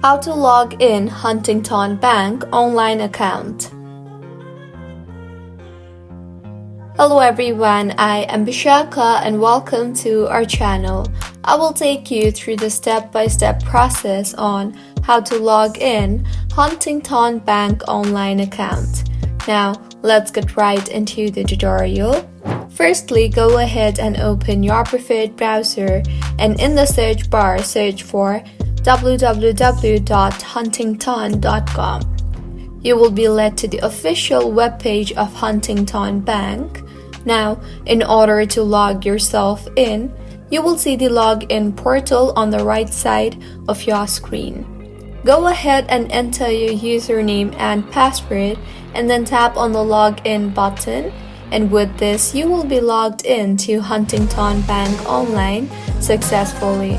How to log in Huntington Bank online account. Hello everyone, I am Bishaka and welcome to our channel. I will take you through the step-by-step process on how to log in Huntington Bank online account. Now, let's get right into the tutorial. Firstly, go ahead and open your preferred browser and in the search bar, search for www.huntington.com. You will be led to the official webpage of Huntington Bank. Now, in order to log yourself in, you will see the login portal on the right side of your screen. Go ahead and enter your username and password and then tap on the login button. And with this, you will be logged in to Huntington Bank online successfully.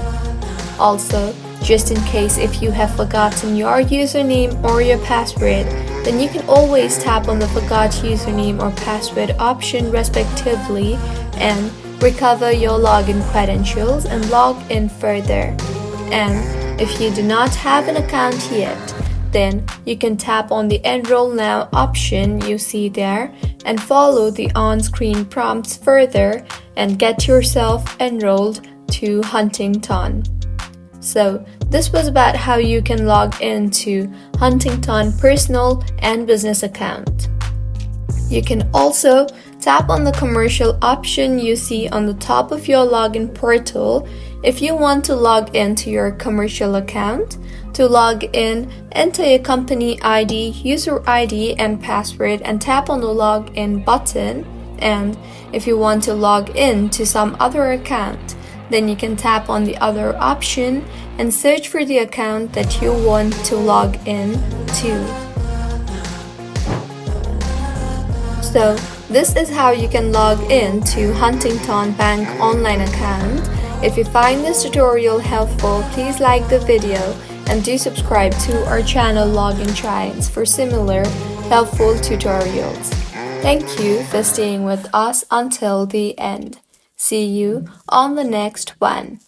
Also, just in case if you have forgotten your username or your password, then you can always tap on the forgot username or password option respectively and recover your login credentials and log in further. And if you do not have an account yet, then you can tap on the Enroll Now option you see there and follow the on-screen prompts further and get yourself enrolled to Huntington. So, this was about how you can log into Huntington personal and business account. You can also tap on the commercial option you see on the top of your login portal if you want to log into your commercial account. To log in, enter your company ID, user ID, and password and tap on the login button. And if you want to log in to some other account, then you can tap on the other option and search for the account that you want to log in to. So, this is how you can log in to Huntington Bank online account. If you find this tutorial helpful, please like the video and do subscribe to our channel Login Trends for similar helpful tutorials. Thank you for staying with us until the end. See you on the next one.